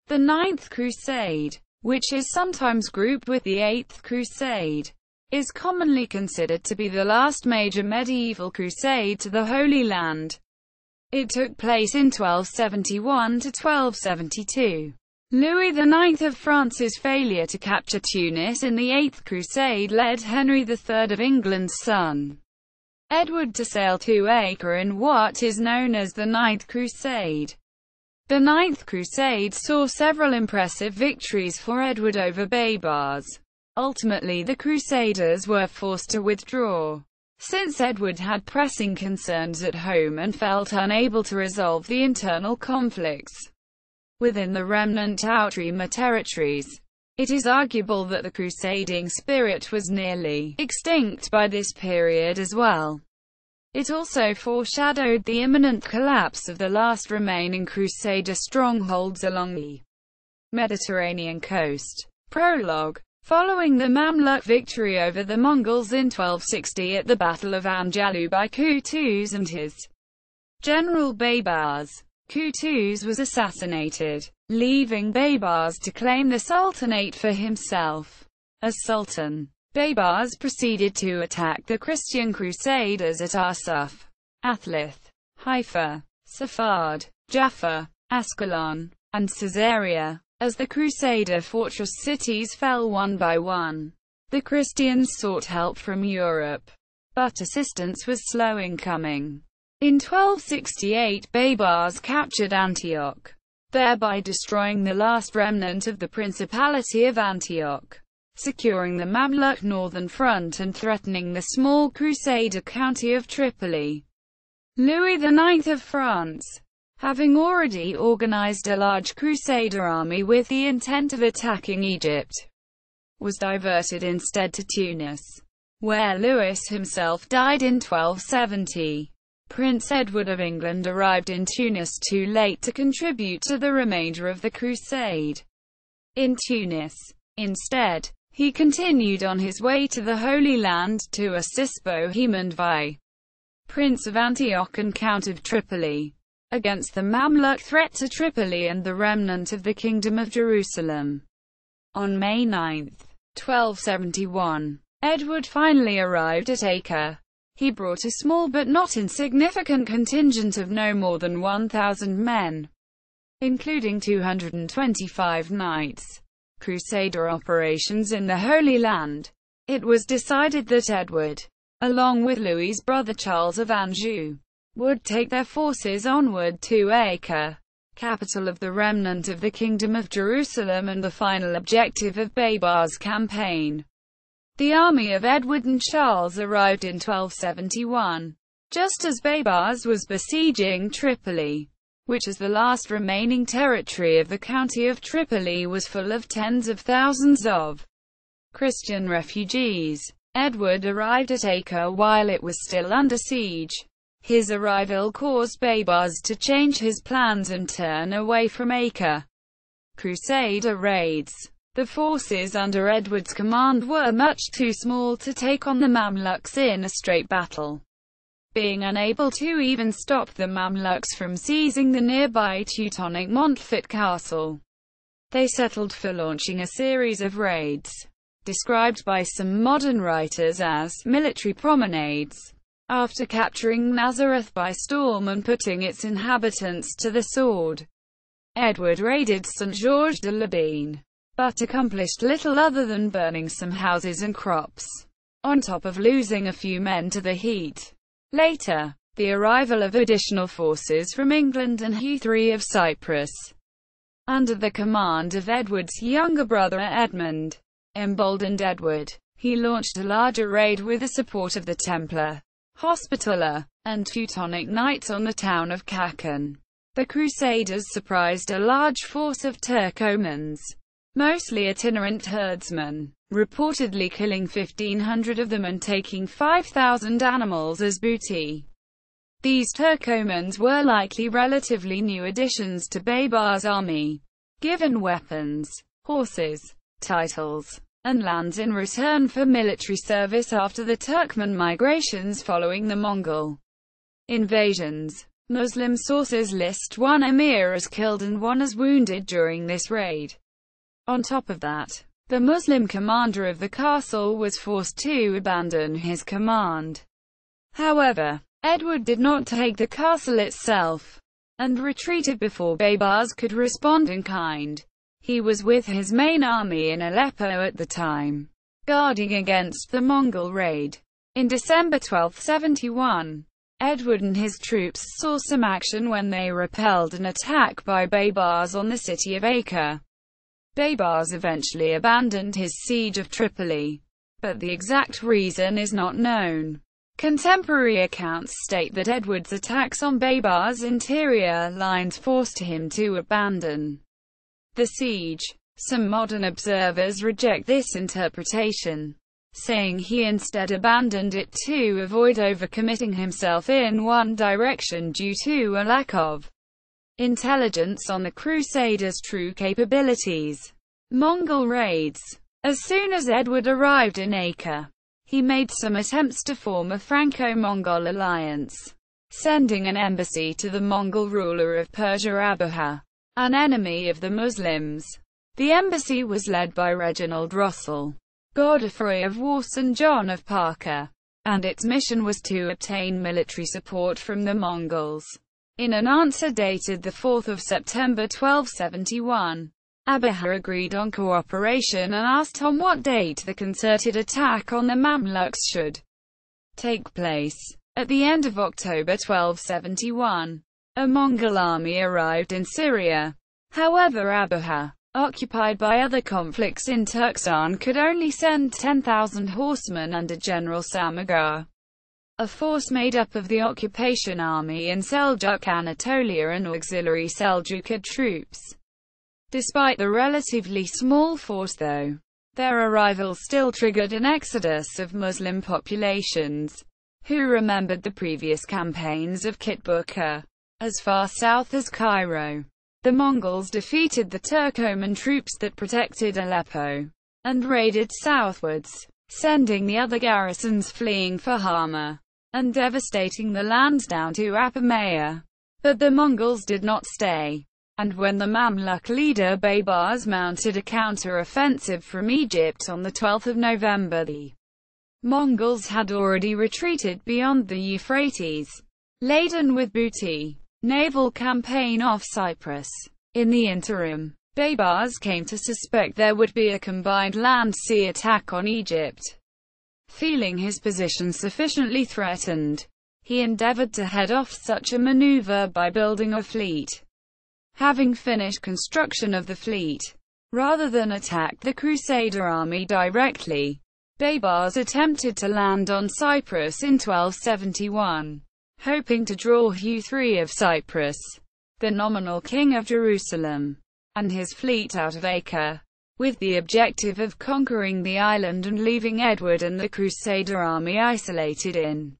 The Ninth Crusade, which is sometimes grouped with the Eighth Crusade, is commonly considered to be the last major medieval crusade to the Holy Land. It took place in 1271 to 1272. Louis IX of France's failure to capture Tunis in the Eighth Crusade led Henry III of England's son, Edward, to sail to Acre in what is known as the Ninth Crusade. The Ninth Crusade saw several impressive victories for Edward over Baibars. Ultimately, the Crusaders were forced to withdraw, since Edward had pressing concerns at home and felt unable to resolve the internal conflicts within the remnant Outremer territories. It is arguable that the crusading spirit was nearly extinct by this period as well. It also foreshadowed the imminent collapse of the last remaining Crusader strongholds along the Mediterranean coast. Prologue. Following the Mamluk victory over the Mongols in 1260 at the Battle of Anjallu by Qutuz and his general Baibars, Qutuz was assassinated, leaving Baibars to claim the sultanate for himself. As sultan, Baibars proceeded to attack the Christian Crusaders at Arsuf, Athlith, Haifa, Safad, Jaffa, Ascalon, and Caesarea. As the Crusader fortress cities fell one by one, the Christians sought help from Europe, but assistance was slow in coming. In 1268, Baibars captured Antioch, thereby destroying the last remnant of the Principality of Antioch, securing the Mamluk northern front and threatening the small Crusader county of Tripoli. Louis IX of France, having already organized a large Crusader army with the intent of attacking Egypt, was diverted instead to Tunis, where Louis himself died in 1270. Prince Edward of England arrived in Tunis too late to contribute to the remainder of the crusade. In Tunis, instead, he continued on his way to the Holy Land to assist Bohemond I, Prince of Antioch, and Count of Tripoli, against the Mamluk threat to Tripoli and the remnant of the Kingdom of Jerusalem. On May 9, 1271, Edward finally arrived at Acre. He brought a small but not insignificant contingent of no more than 1,000 men, including 225 knights. Crusader operations in the Holy Land. It was decided that Edward, along with Louis's brother Charles of Anjou, would take their forces onward to Acre, capital of the remnant of the Kingdom of Jerusalem and the final objective of Baibars' campaign. The army of Edward and Charles arrived in 1271, just as Baibars was besieging Tripoli, which as the last remaining territory of the county of Tripoli was full of tens of thousands of Christian refugees. Edward arrived at Acre while it was still under siege. His arrival caused Baibars to change his plans and turn away from Acre. Crusader Raids. The forces under Edward's command were much too small to take on the Mamluks in a straight battle. Being unable to even stop the Mamluks from seizing the nearby Teutonic Montfort castle, they settled for launching a series of raids, described by some modern writers as military promenades. After capturing Nazareth by storm and putting its inhabitants to the sword, Edward raided Saint-Georges de l'Abine, but accomplished little other than burning some houses and crops, on top of losing a few men to the heat. Later, the arrival of additional forces from England and Hugh III of Cyprus, under the command of Edward's younger brother Edmund, emboldened Edward. He launched a larger raid with the support of the Templar, Hospitaller, and Teutonic Knights on the town of Kakan. The Crusaders surprised a large force of Turkomans, mostly itinerant herdsmen, reportedly killing 1,500 of them and taking 5,000 animals as booty. These Turkomans were likely relatively new additions to Baibars' army, given weapons, horses, titles, and lands in return for military service after the Turkmen migrations following the Mongol invasions. Muslim sources list one emir as killed and one as wounded during this raid. On top of that, the Muslim commander of the castle was forced to abandon his command. However, Edward did not take the castle itself, and retreated before Baibars could respond in kind. He was with his main army in Aleppo at the time, guarding against the Mongol raid. In December 1271, Edward and his troops saw some action when they repelled an attack by Baibars on the city of Acre. Baibars eventually abandoned his siege of Tripoli, but the exact reason is not known. Contemporary accounts state that Edward's attacks on Baibars' interior lines forced him to abandon the siege. Some modern observers reject this interpretation, saying he instead abandoned it to avoid overcommitting himself in one direction due to a lack of intelligence on the Crusaders' true capabilities. Mongol Raids. As soon as Edward arrived in Acre, he made some attempts to form a Franco-Mongol alliance, sending an embassy to the Mongol ruler of Persia Abuha, an enemy of the Muslims. The embassy was led by Reginald Rossel, Godefroy of Wars and John of Parker, and its mission was to obtain military support from the Mongols. In an answer dated 4 September 1271, Abuha agreed on cooperation and asked on what date the concerted attack on the Mamluks should take place. At the end of October 1271, a Mongol army arrived in Syria. However, Abuha, occupied by other conflicts in Turkestan, could only send 10,000 horsemen under General Samagar, a force made up of the occupation army in Seljuk Anatolia and auxiliary Seljukid troops. Despite the relatively small force though, their arrival still triggered an exodus of Muslim populations, who remembered the previous campaigns of Kitbuka. As far south as Cairo, the Mongols defeated the Turkoman troops that protected Aleppo, and raided southwards, sending the other garrisons fleeing for Hama, and devastating the lands down to Apamea. But the Mongols did not stay, and when the Mamluk leader Baibars mounted a counter-offensive from Egypt on the 12th of November, the Mongols had already retreated beyond the Euphrates, laden with booty. Naval campaign off Cyprus. In the interim, Baibars came to suspect there would be a combined land-sea attack on Egypt. Feeling his position sufficiently threatened, he endeavored to head off such a maneuver by building a fleet. Having finished construction of the fleet, rather than attack the Crusader army directly, Baibars attempted to land on Cyprus in 1271. Hoping to draw Hugh III of Cyprus, the nominal king of Jerusalem, and his fleet out of Acre, with the objective of conquering the island and leaving Edward and the Crusader army isolated in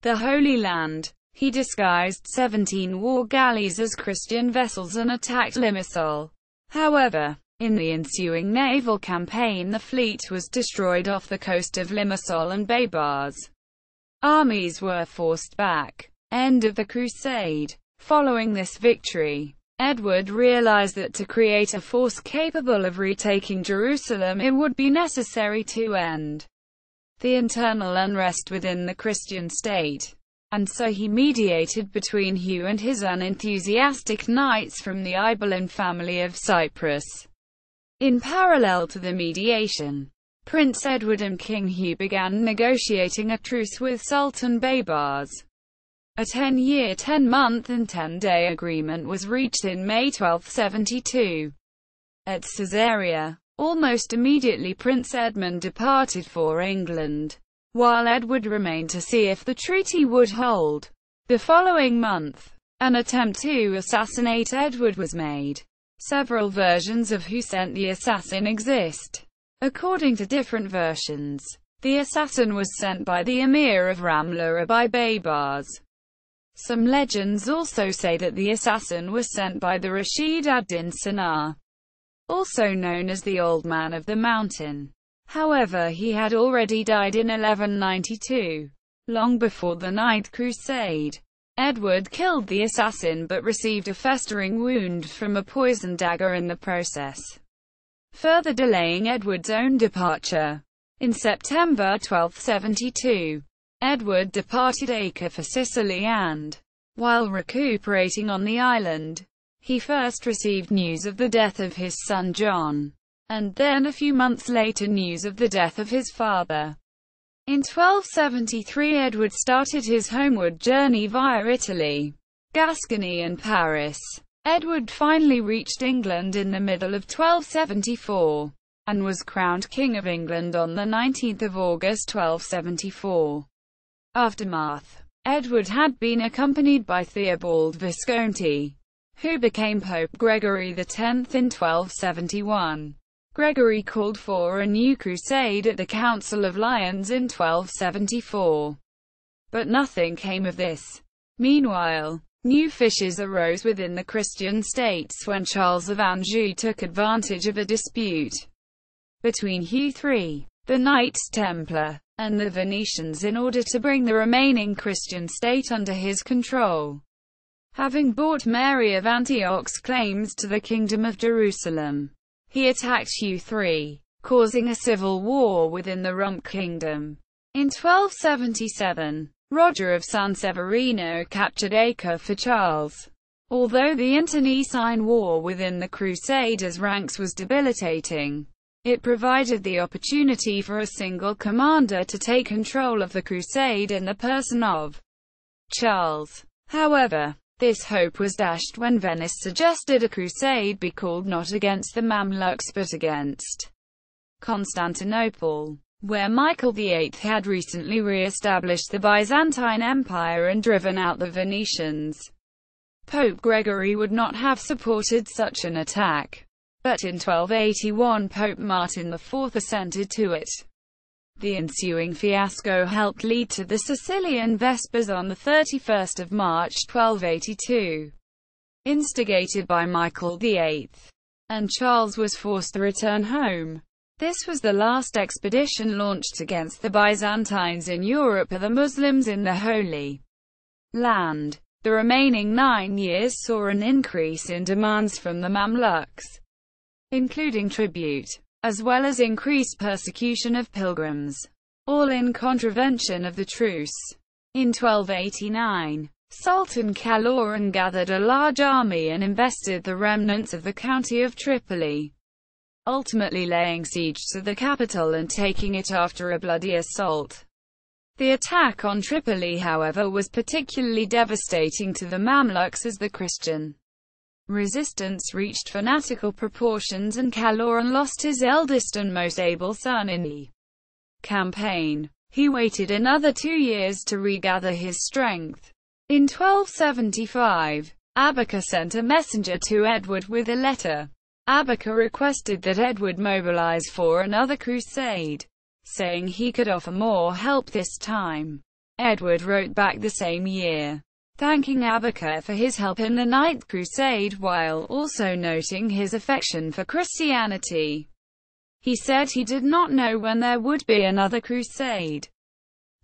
the Holy Land. He disguised 17 war galleys as Christian vessels and attacked Limassol. However, in the ensuing naval campaign the fleet was destroyed off the coast of Limassol and Baibars' armies were forced back. End of the Crusade. Following this victory, Edward realized that to create a force capable of retaking Jerusalem it would be necessary to end the internal unrest within the Christian state, and so he mediated between Hugh and his unenthusiastic knights from the Ibelin family of Cyprus. In parallel to the mediation, Prince Edward and King Hugh began negotiating a truce with Sultan Baibars. A 10-year, 10-month and 10-day agreement was reached in May 1272. At Caesarea, almost immediately Prince Edmund departed for England, while Edward remained to see if the treaty would hold. The following month, an attempt to assassinate Edward was made. Several versions of who sent the assassin exist. According to different versions, the assassin was sent by the Emir of Ramla or by Baibars. Some legends also say that the assassin was sent by the Rashid ad-Din Sanar, also known as the Old Man of the Mountain. However, he had already died in 1192, long before the Ninth Crusade. Edward killed the assassin but received a festering wound from a poisoned dagger in the process, further delaying Edward's own departure. In September 1272, Edward departed Acre for Sicily and, while recuperating on the island, he first received news of the death of his son John, and then a few months later news of the death of his father. In 1273 Edward started his homeward journey via Italy, Gascony and Paris. Edward finally reached England in the middle of 1274, and was crowned King of England on the 19th of August 1274. Aftermath. Edward had been accompanied by Theobald Visconti, who became Pope Gregory X in 1271. Gregory called for a new crusade at the Council of Lyons in 1274. But nothing came of this. Meanwhile, new fissures arose within the Christian states when Charles of Anjou took advantage of a dispute between Hugh III, the Knights Templar, and the Venetians in order to bring the remaining Christian state under his control. Having bought Mary of Antioch's claims to the Kingdom of Jerusalem, he attacked Hugh III, causing a civil war within the Rump Kingdom. In 1277, Roger of San Severino captured Acre for Charles. Although the internecine war within the Crusaders' ranks was debilitating, it provided the opportunity for a single commander to take control of the crusade in the person of Charles. However, this hope was dashed when Venice suggested a crusade be called not against the Mamluks but against Constantinople, where Michael VIII had recently re-established the Byzantine Empire and driven out the Venetians. Pope Gregory would not have supported such an attack, but in 1281 Pope Martin IV assented to it. The ensuing fiasco helped lead to the Sicilian Vespers on 31 March 1282, instigated by Michael VIII, and Charles was forced to return home. This was the last expedition launched against the Byzantines in Europe or the Muslims in the Holy Land. The remaining 9 years saw an increase in demands from the Mamluks, including tribute, as well as increased persecution of pilgrims, all in contravention of the truce. In 1289, Sultan Kaloran gathered a large army and invested the remnants of the county of Tripoli, ultimately laying siege to the capital and taking it after a bloody assault. The attack on Tripoli, however, was particularly devastating to the Mamluks as the Christian resistance reached fanatical proportions and Kaloran lost his eldest and most able son in the campaign. He waited another 2 years to regather his strength. In 1275, Abaka sent a messenger to Edward with a letter. Abaka requested that Edward mobilize for another crusade, saying he could offer more help this time. Edward wrote back the same year, thanking Abaka for his help in the Ninth Crusade while also noting his affection for Christianity. He said he did not know when there would be another crusade,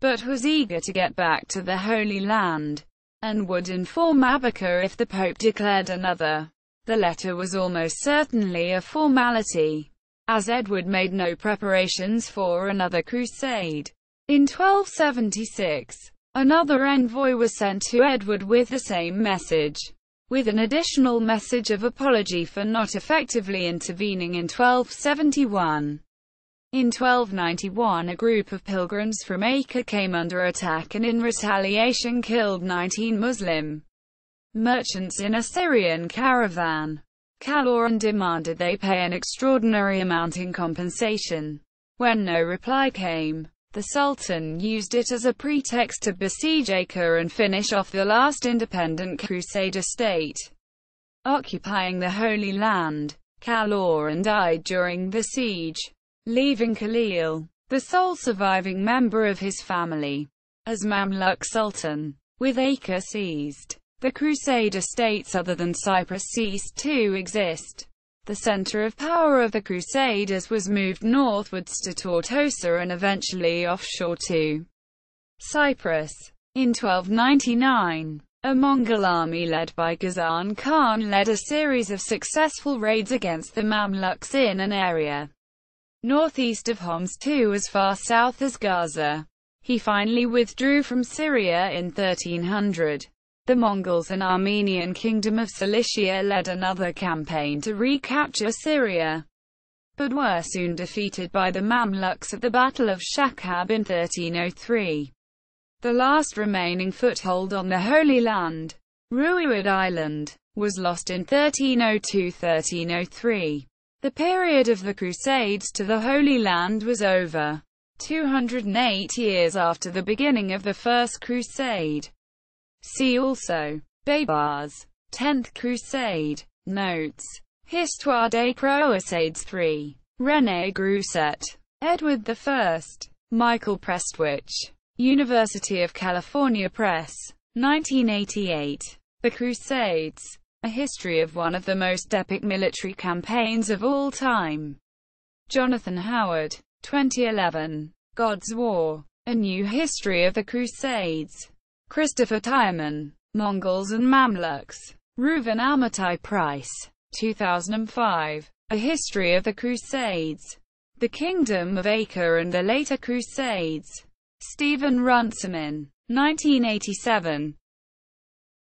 but was eager to get back to the Holy Land, and would inform Abaka if the Pope declared another. The letter was almost certainly a formality, as Edward made no preparations for another crusade. In 1276, another envoy was sent to Edward with the same message, with an additional message of apology for not effectively intervening in 1271. In 1291 a group of pilgrims from Acre came under attack and in retaliation killed 19 Muslim merchants in a Syrian caravan. Kaloran demanded they pay an extraordinary amount in compensation. When no reply came, the Sultan used it as a pretext to besiege Acre and finish off the last independent Crusader state occupying the Holy Land. Kaloran died during the siege, leaving Khalil, the sole surviving member of his family, as Mamluk Sultan. With Acre seized, the Crusader states other than Cyprus ceased to exist. The center of power of the Crusaders was moved northwards to Tortosa and eventually offshore to Cyprus. In 1299, A Mongol army led by Ghazan Khan led a series of successful raids against the Mamluks in an area northeast of Homs to as far south as Gaza. He finally withdrew from Syria in 1300. The Mongols and Armenian Kingdom of Cilicia led another campaign to recapture Syria, but were soon defeated by the Mamluks at the Battle of Shakhab in 1303. The last remaining foothold on the Holy Land, Ruwayat Island, was lost in 1302–1303. The period of the Crusades to the Holy Land was over 208 years after the beginning of the First Crusade. See also Baibars, 10th Crusade. Notes. Histoire des Crusades 3. René Grousset. Edward I. Michael Prestwich. University of California Press. 1988. The Crusades. A history of one of the most epic military campaigns of all time. Jonathan Howard. 2011. God's War. A New History of the Crusades. Christopher Tyerman. Mongols and Mamluks. Reuven Amatai Price. 2005. A History of the Crusades. The Kingdom of Acre and the Later Crusades. Stephen Runciman. 1987.